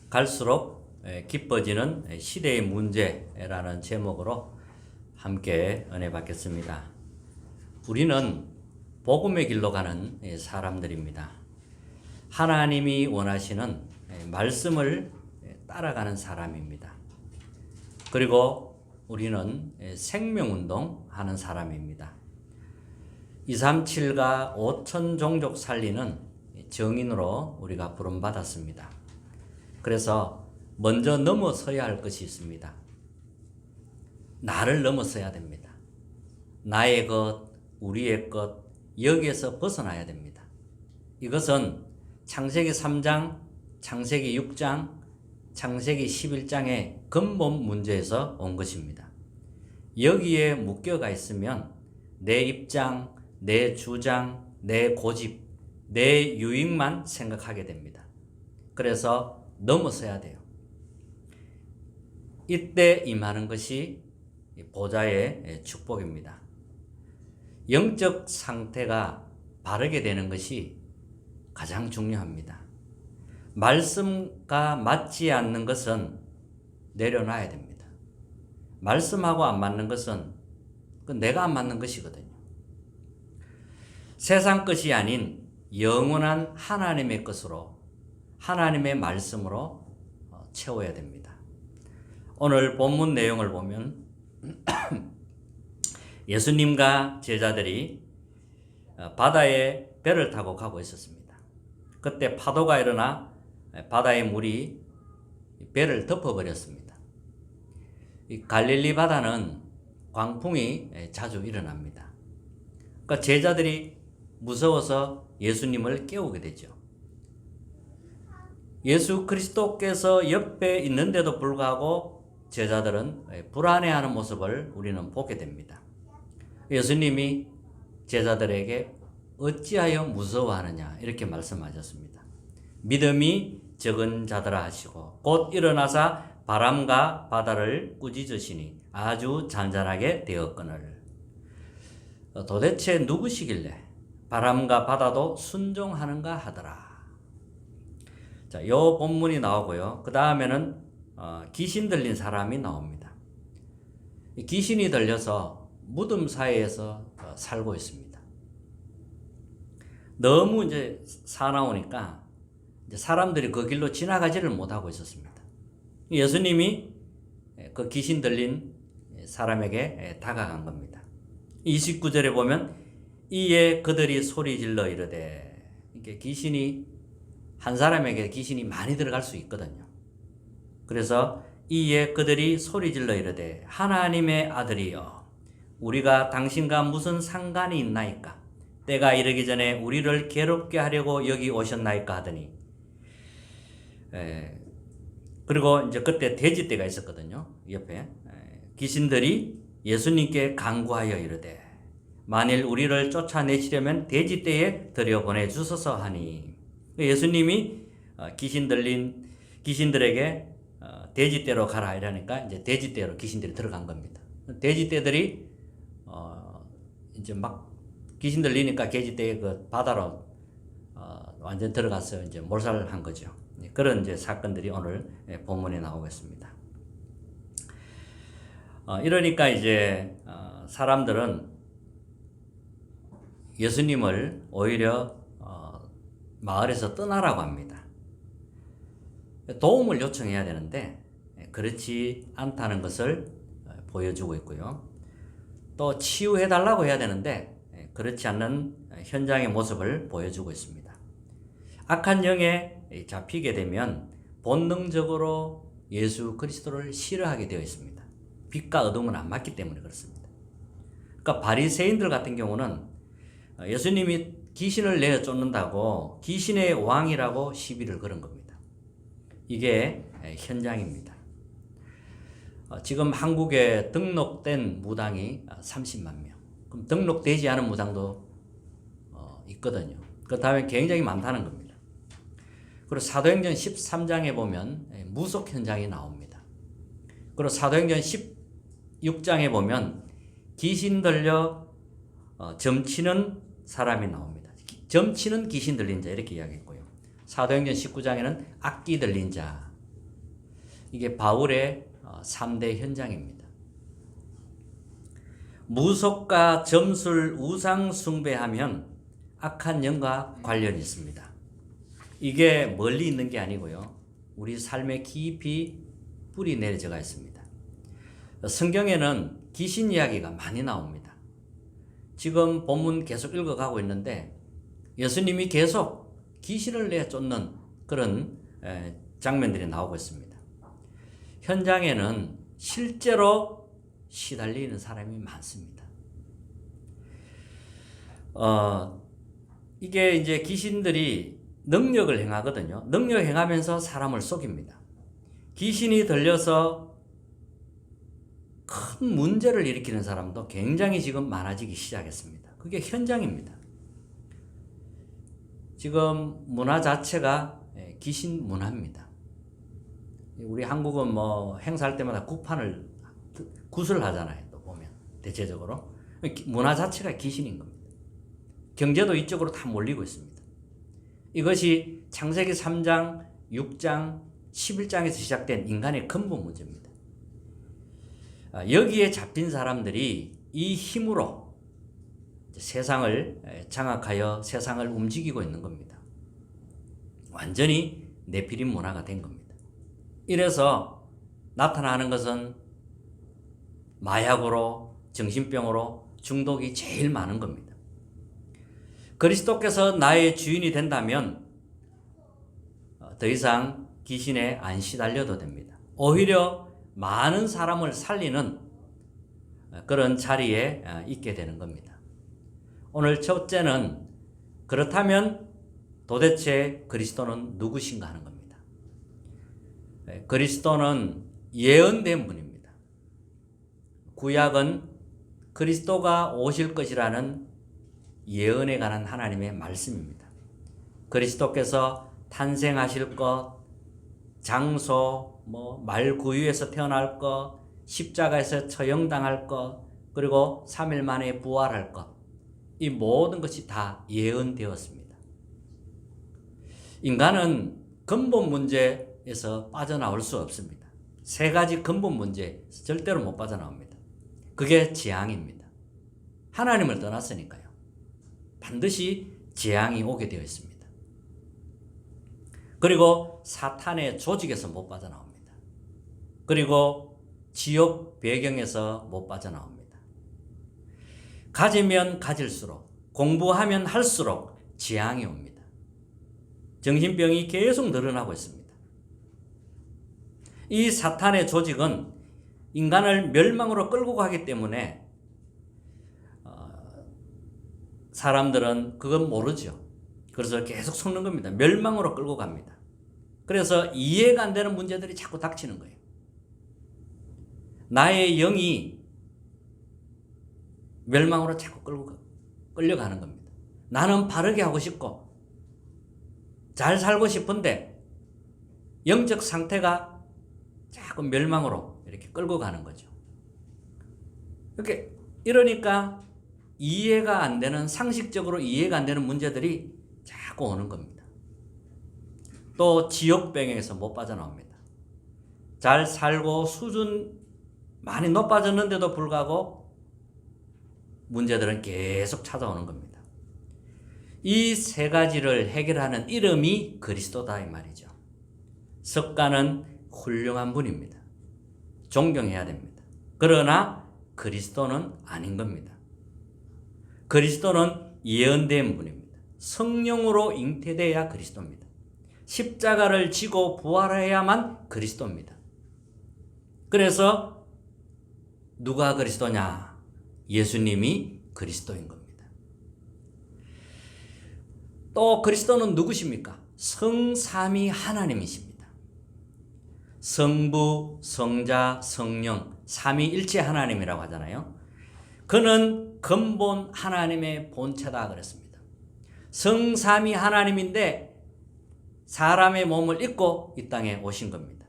갈수록 깊어지는 시대의 문제라는 제목으로 함께 은혜 받겠습니다. 우리는 복음의 길로 가는 사람들입니다. 하나님이 원하시는 말씀을 따라가는 사람입니다. 그리고 우리는 생명운동 하는 사람입니다. 237가 5천 종족 살리는 정인으로 우리가 부름받았습니다. 그래서 먼저 넘어서야 할 것이 있습니다. 나를 넘어서야 됩니다. 나의 것, 우리의 것, 여기에서 벗어나야 됩니다. 이것은 창세기 3장, 창세기 6장, 창세기 11장의 근본 문제에서 온 것입니다. 여기에 묶여가 있으면 내 입장, 내 주장, 내 고집, 내 유익만 생각하게 됩니다. 그래서 넘어서야 돼요. 이때 임하는 것이 보좌의 축복입니다. 영적 상태가 바르게 되는 것이 가장 중요합니다. 말씀과 맞지 않는 것은 내려놔야 됩니다. 말씀하고 안 맞는 것은 내가 안 맞는 것이거든요. 세상 것이 아닌 영원한 하나님의 것으로, 하나님의 말씀으로 채워야 됩니다. 오늘 본문 내용을 보면 예수님과 제자들이 바다에 배를 타고 가고 있었습니다. 그때 파도가 일어나 바다의 물이 배를 덮어버렸습니다. 이 갈릴리 바다는 광풍이 자주 일어납니다. 그러니까 제자들이 무서워서 예수님을 깨우게 되죠. 예수 그리스도께서 옆에 있는데도 불구하고 제자들은 불안해하는 모습을 우리는 보게 됩니다. 예수님이 제자들에게 어찌하여 무서워하느냐 이렇게 말씀하셨습니다. 믿음이 적은 자들아 하시고 곧 일어나사 바람과 바다를 꾸짖으시니 아주 잔잔하게 되었거늘. 도대체 누구시길래 바람과 바다도 순종하는가 하더라. 자, 요 본문이 나오고요. 그 다음에는 귀신 들린 사람이 나옵니다. 귀신이 들려서 무덤 사이에서 살고 있습니다. 너무 이제 사나우니까 이제 사람들이 그 길로 지나가지를 못하고 있었습니다. 예수님이 그 귀신 들린 사람에게 다가간 겁니다. 29절에 보면 이에 그들이 소리질러 이르되, 이게 귀신이 한 사람에게 귀신이 많이 들어갈 수 있거든요. 그래서 이에 그들이 소리질러 이르되 하나님의 아들이여 우리가 당신과 무슨 상관이 있나이까? 때가 이르기 전에 우리를 괴롭게 하려고 여기 오셨나이까 하더니, 그리고 이제 그때 돼지떼가 있었거든요. 옆에 귀신들이 예수님께 간구하여 이르되 만일 우리를 쫓아내시려면 돼지떼에 들여보내 주소서 하니, 예수님이 귀신들에게 돼지떼로 가라 이러니까 이제 돼지떼로 귀신들이 들어간 겁니다. 돼지떼들이 이제 막 귀신 들리니까 돼지떼의 그 바다로 완전 들어가서 이제 몰살한 거죠. 그런 이제 사건들이 오늘 본문에 나오고 있습니다. 이러니까 이제 사람들은 예수님을 오히려 마을에서 떠나라고 합니다. 도움을 요청해야 되는데 그렇지 않다는 것을 보여주고 있고요. 또 치유해달라고 해야 되는데 그렇지 않는 현장의 모습을 보여주고 있습니다. 악한 영에 잡히게 되면 본능적으로 예수 그리스도를 싫어하게 되어 있습니다. 빛과 어둠은 안 맞기 때문에 그렇습니다. 그러니까 바리새인들 같은 경우는 예수님이 귀신을 내어 쫓는다고 귀신의 왕이라고 시비를 걸은 겁니다. 이게 현장입니다. 지금 한국에 등록된 무당이 30만 명. 그럼 등록되지 않은 무당도 있거든요. 그 다음에 굉장히 많다는 겁니다. 그리고 사도행전 13장에 보면 무속 현장이 나옵니다. 그리고 사도행전 16장에 보면 귀신 들려 점치는 사람이 나옵니다. 점치는 귀신 들린 자 이렇게 이야기했고요. 사도행전 19장에는 악기 들린 자, 이게 바울의 3대 현장입니다. 무속과 점술, 우상 숭배하면 악한 영과 관련이 있습니다. 이게 멀리 있는 게 아니고요. 우리 삶에 깊이 뿌리 내려져가 있습니다. 성경에는 귀신 이야기가 많이 나옵니다. 지금 본문 계속 읽어가고 있는데 예수님이 계속 귀신을 내쫓는 그런 장면들이 나오고 있습니다. 현장에는 실제로 시달리는 사람이 많습니다. 이게 이제 귀신들이 능력을 행하거든요. 능력 행하면서 사람을 속입니다. 귀신이 들려서 큰 문제를 일으키는 사람도 굉장히 지금 많아지기 시작했습니다. 그게 현장입니다. 지금 문화 자체가 귀신 문화입니다. 우리 한국은 뭐 행사할 때마다 굿을 하잖아요. 또 보면 대체적으로 문화 자체가 귀신인 겁니다. 경제도 이쪽으로 다 몰리고 있습니다. 이것이 창세기 3장, 6장, 11장에서 시작된 인간의 근본 문제입니다. 여기에 잡힌 사람들이 이 힘으로 세상을 장악하여 세상을 움직이고 있는 겁니다. 완전히 네피림 문화가 된 겁니다. 이래서 나타나는 것은 마약으로, 정신병으로 중독이 제일 많은 겁니다. 그리스도께서 나의 주인이 된다면 더 이상 귀신에 안 시달려도 됩니다. 오히려 많은 사람을 살리는 그런 자리에 있게 되는 겁니다. 오늘 첫째는 그렇다면 도대체 그리스도는 누구신가 하는 겁니다. 그리스도는 예언된 분입니다. 구약은 그리스도가 오실 것이라는 예언에 관한 하나님의 말씀입니다. 그리스도께서 탄생하실 것, 장소, 말구유에서 태어날 것, 십자가에서 처형당할 것, 그리고 3일 만에 부활할 것, 이 모든 것이 다 예언되었습니다. 인간은 근본 문제에서 빠져나올 수 없습니다. 세 가지 근본 문제에서 절대로 못 빠져나옵니다. 그게 재앙입니다. 하나님을 떠났으니까요. 반드시 재앙이 오게 되어 있습니다. 그리고 사탄의 조직에서 못 빠져나옵니다. 그리고 지옥 배경에서 못 빠져나옵니다. 가지면 가질수록, 공부하면 할수록 재앙이 옵니다. 정신병이 계속 늘어나고 있습니다. 이 사탄의 조직은 인간을 멸망으로 끌고 가기 때문에 사람들은 그건 모르죠. 그래서 계속 속는 겁니다. 멸망으로 끌고 갑니다. 그래서 이해가 안 되는 문제들이 자꾸 닥치는 거예요. 나의 영이 멸망으로 자꾸 끌려가는 겁니다. 나는 바르게 하고 싶고 잘 살고 싶은데 영적 상태가 자꾸 멸망으로 이렇게 끌고 가는 거죠. 이러니까 이해가 안 되는, 상식적으로 이해가 안 되는 문제들이 자꾸 오는 겁니다. 또 지옥병에서 못 빠져나옵니다. 잘 살고 수준 많이 높아졌는데도 불구하고 문제들은 계속 찾아오는 겁니다. 이 세 가지를 해결하는 이름이 그리스도다 이 말이죠. 석가는 훌륭한 분입니다. 존경해야 됩니다. 그러나 그리스도는 아닌 겁니다. 그리스도는 예언된 분입니다. 성령으로 잉태돼야 그리스도입니다. 십자가를 지고 부활해야만 그리스도입니다. 그래서 누가 그리스도냐? 예수님이 그리스도인 겁니다. 또 그리스도는 누구십니까? 성삼위 하나님이십니다. 성부, 성자, 성령, 삼위일체 하나님이라고 하잖아요. 그는 근본 하나님의 본체다 그랬습니다. 성삼위 하나님인데 사람의 몸을 입고 이 땅에 오신 겁니다.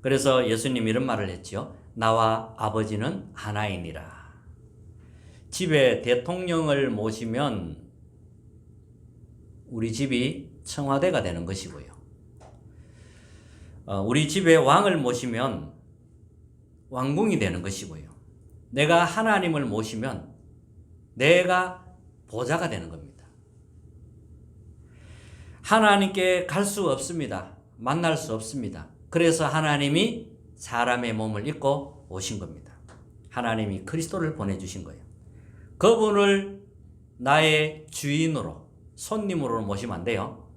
그래서 예수님 이런 말을 했죠. 나와 아버지는 하나이니라. 집에 대통령을 모시면 우리 집이 청와대가 되는 것이고요. 우리 집에 왕을 모시면 왕궁이 되는 것이고요. 내가 하나님을 모시면 내가 보좌가 되는 겁니다. 하나님께 갈 수 없습니다. 만날 수 없습니다. 그래서 하나님이 사람의 몸을 입고 오신 겁니다. 하나님이 그리스도를 보내주신 거예요. 그분을 나의 주인으로, 손님으로 모시면 안 돼요.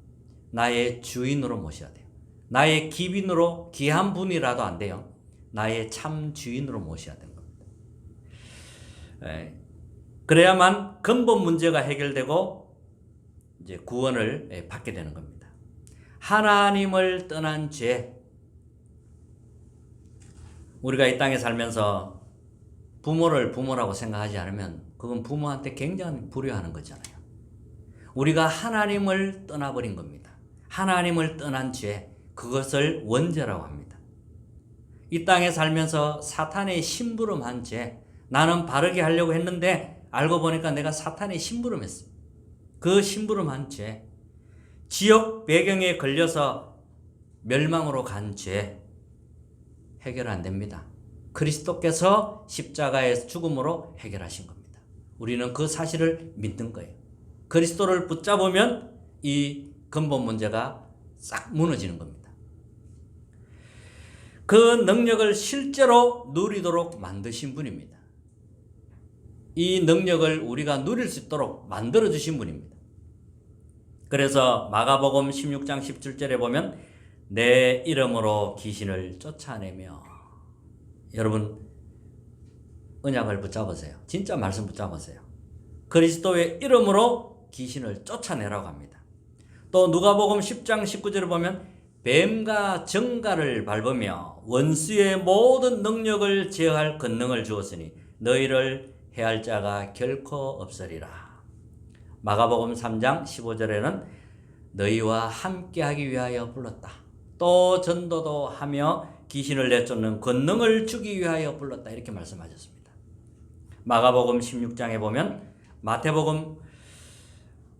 나의 주인으로 모셔야 돼요. 나의 기빈으로, 귀한 분이라도 안 돼요. 나의 참 주인으로 모셔야 되는 겁니다. 그래야만 근본 문제가 해결되고 이제 구원을 받게 되는 겁니다. 하나님을 떠난 죄. 우리가 이 땅에 살면서 부모를 부모라고 생각하지 않으면 그건 부모한테 굉장히 불효하는 거잖아요. 우리가 하나님을 떠나버린 겁니다. 하나님을 떠난 죄, 그것을 원죄라고 합니다. 이 땅에 살면서 사탄의 심부름한 죄, 나는 바르게 하려고 했는데 알고 보니까 내가 사탄의 심부름했어. 그 심부름한 죄, 지역 배경에 걸려서 멸망으로 간 죄, 해결 안 됩니다. 그리스도께서 십자가의 죽음으로 해결하신 겁니다. 우리는 그 사실을 믿는 거예요. 그리스도를 붙잡으면 이 근본 문제가 싹 무너지는 겁니다. 그 능력을 실제로 누리도록 만드신 분입니다. 이 능력을 우리가 누릴 수 있도록 만들어 주신 분입니다. 그래서 마가복음 16장 17절에 보면 내 이름으로 귀신을 쫓아내며, 여러분 언약을 붙잡으세요. 진짜 말씀 붙잡으세요. 그리스도의 이름으로 귀신을 쫓아내라고 합니다. 또 누가복음 10장 19절을 보면 뱀과 정갈을 밟으며 원수의 모든 능력을 제어할 권능을 주었으니 너희를 해할 자가 결코 없으리라. 마가복음 3장 15절에는 너희와 함께하기 위하여 불렀다. 또 전도도 하며 귀신을 내쫓는 권능을 주기 위하여 불렀다. 이렇게 말씀하셨습니다. 마가복음 16장에 보면, 마태복음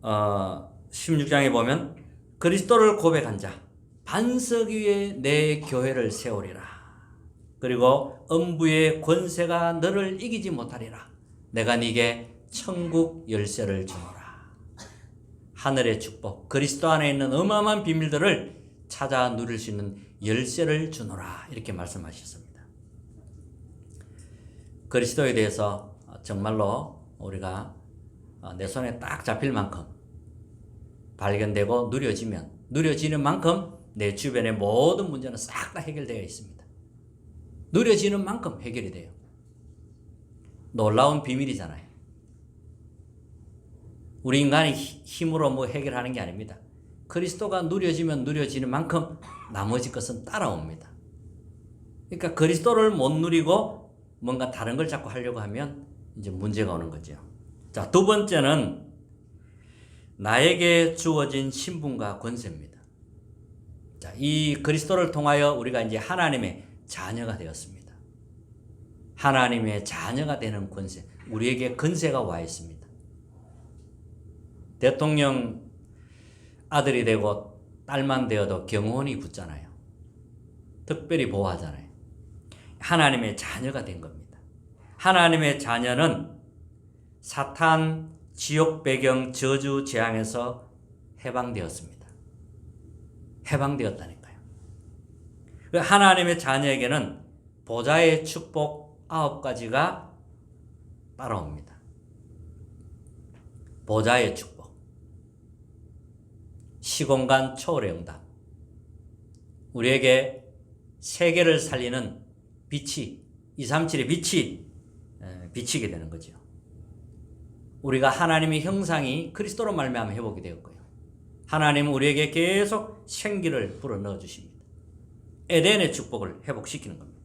16장에 보면 그리스도를 고백한 자 반석 위에 내 교회를 세우리라. 그리고 음부의 권세가 너를 이기지 못하리라. 내가 네게 천국 열쇠를 주노라. 하늘의 축복, 그리스도 안에 있는 어마어마한 비밀들을 찾아 누릴 수 있는 열쇠를 주노라. 이렇게 말씀하셨습니다. 그리스도에 대해서 정말로 우리가 내 손에 딱 잡힐 만큼 발견되고 누려지는 만큼 내 주변의 모든 문제는 싹 다 해결되어 있습니다. 누려지는 만큼 해결이 돼요. 놀라운 비밀이잖아요. 우리 인간이 힘으로 뭐 해결하는 게 아닙니다. 그리스도가 누려지면 누려지는 만큼 나머지 것은 따라옵니다. 그러니까 그리스도를 못 누리고 뭔가 다른 걸 자꾸 하려고 하면 이제 문제가 오는 거죠. 자, 두 번째는 나에게 주어진 신분과 권세입니다. 자, 이 그리스도를 통하여 우리가 이제 하나님의 자녀가 되었습니다. 하나님의 자녀가 되는 권세, 우리에게 권세가 와 있습니다. 대통령 아들이 되고 딸만 되어도 경호원이 붙잖아요. 특별히 보호하잖아요. 하나님의 자녀가 된 겁니다. 하나님의 자녀는 사탄, 지옥 배경, 저주, 재앙에서 해방되었습니다. 해방되었다니까요. 하나님의 자녀에게는 보좌의 축복 9가지가 따라옵니다. 보좌의 축복, 시공간 초월의 응답, 우리에게 세계를 살리는 빛이, 237의 빛이 비치게 되는 거죠. 우리가 하나님의 형상이 그리스도로 말미암아 회복이 되었고요. 하나님은 우리에게 계속 생기를 불어넣어 주십니다. 에덴의 축복을 회복시키는 겁니다.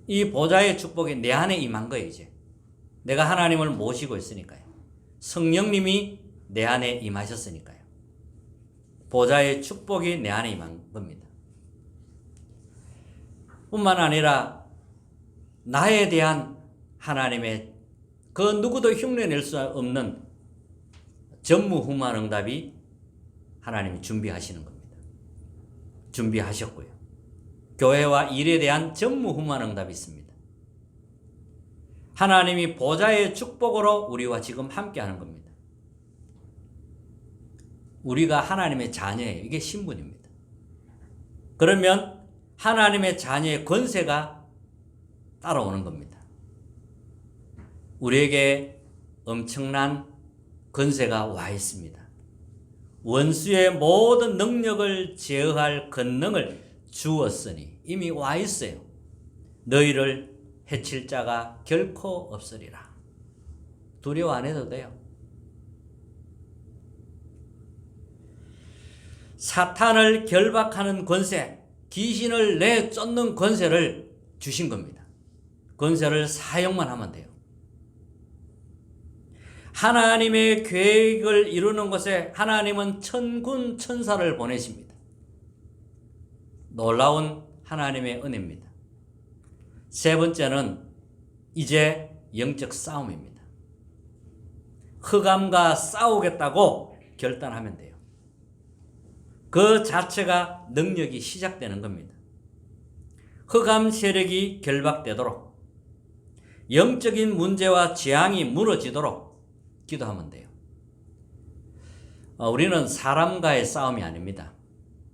이 보좌의 축복이 내 안에 임한 거예요. 이제 내가 하나님을 모시고 있으니까요. 성령님이 내 안에 임하셨으니까요. 보좌의 축복이 내 안에 임한 겁니다. 뿐만 아니라 나에 대한 하나님의 그 누구도 흉내낼 수 없는 전무후무한 응답이 하나님이 준비하시는 겁니다. 준비하셨고요. 교회와 일에 대한 전무후무한 응답이 있습니다. 하나님이 보좌의 축복으로 우리와 지금 함께하는 겁니다. 우리가 하나님의 자녀예요. 이게 신분입니다. 그러면 하나님의 자녀의 권세가 따라오는 겁니다. 우리에게 엄청난 권세가 와 있습니다. 원수의 모든 능력을 제어할 권능을 주었으니 이미 와 있어요. 너희를 해칠 자가 결코 없으리라. 두려워 안 해도 돼요. 사탄을 결박하는 권세, 귀신을 내쫓는 권세를 주신 겁니다. 권세를 사용만 하면 돼요. 하나님의 계획을 이루는 것에 하나님은 천군 천사를 보내십니다. 놀라운 하나님의 은혜입니다. 세 번째는 이제 영적 싸움입니다. 흑암과 싸우겠다고 결단하면 돼요. 그 자체가 능력이 시작되는 겁니다. 흑암 세력이 결박되도록, 영적인 문제와 재앙이 무너지도록 기도하면 돼요. 우리는 사람과의 싸움이 아닙니다.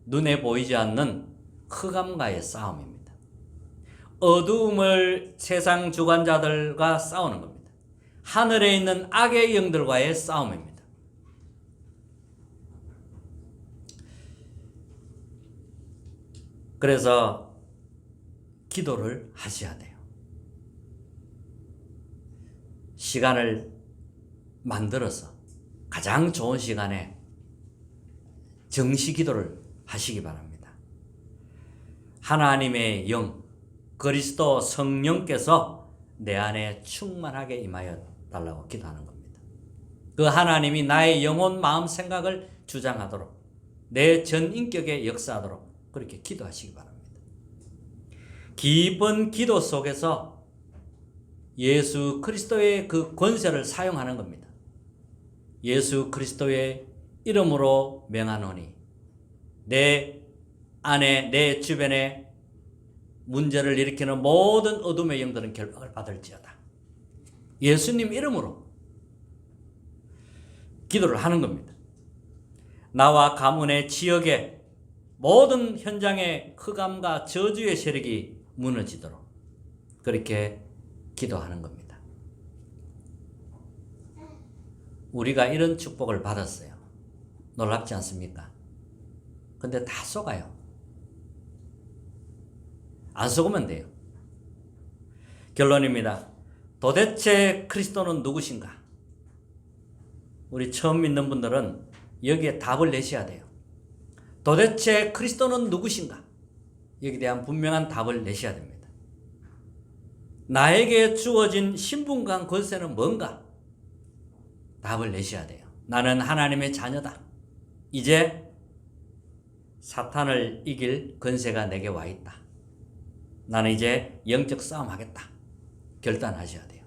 눈에 보이지 않는 흑암과의 싸움입니다. 어두움을 세상 주관자들과 싸우는 겁니다. 하늘에 있는 악의 영들과의 싸움입니다. 그래서 기도를 하셔야 돼요. 시간을 만들어서 가장 좋은 시간에 정시 기도를 하시기 바랍니다. 하나님의 영, 그리스도 성령께서 내 안에 충만하게 임하여 달라고 기도하는 겁니다. 그 하나님이 나의 영혼, 마음, 생각을 주장하도록, 내 전 인격에 역사하도록 그렇게 기도하시기 바랍니다. 깊은 기도 속에서 예수 그리스도의 그 권세를 사용하는 겁니다. 예수 그리스도의 이름으로 명하노니 내 안에, 내 주변에 문제를 일으키는 모든 어둠의 영들은 결박을 받을지어다. 예수님 이름으로 기도를 하는 겁니다. 나와 가문의 지역의 모든 현장의 흑암과 저주의 세력이 무너지도록 그렇게 기도하는 겁니다. 우리가 이런 축복을 받았어요. 놀랍지 않습니까? 근데 다 속아요. 안 속으면 돼요. 결론입니다. 도대체 그리스도는 누구신가? 우리 처음 믿는 분들은 여기에 답을 내셔야 돼요. 도대체 그리스도는 누구신가? 여기에 대한 분명한 답을 내셔야 됩니다. 나에게 주어진 신분과 권세는 뭔가? 답을 내셔야 돼요. 나는 하나님의 자녀다. 이제 사탄을 이길 권세가 내게 와 있다. 나는 이제 영적 싸움 하겠다. 결단하셔야 돼요.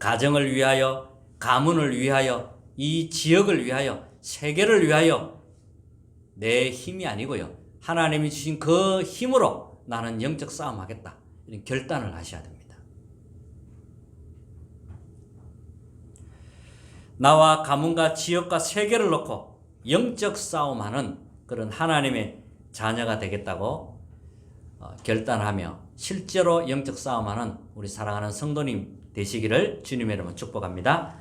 가정을 위하여, 가문을 위하여, 이 지역을 위하여, 세계를 위하여 내 힘이 아니고요. 하나님이 주신 그 힘으로 나는 영적 싸움 하겠다. 이런 결단을 하셔야 됩니다. 나와 가문과 지역과 세계를 놓고 영적 싸움하는 그런 하나님의 자녀가 되겠다고 결단하며 실제로 영적 싸움하는 우리 사랑하는 성도님 되시기를 주님의 이름으로 축복합니다.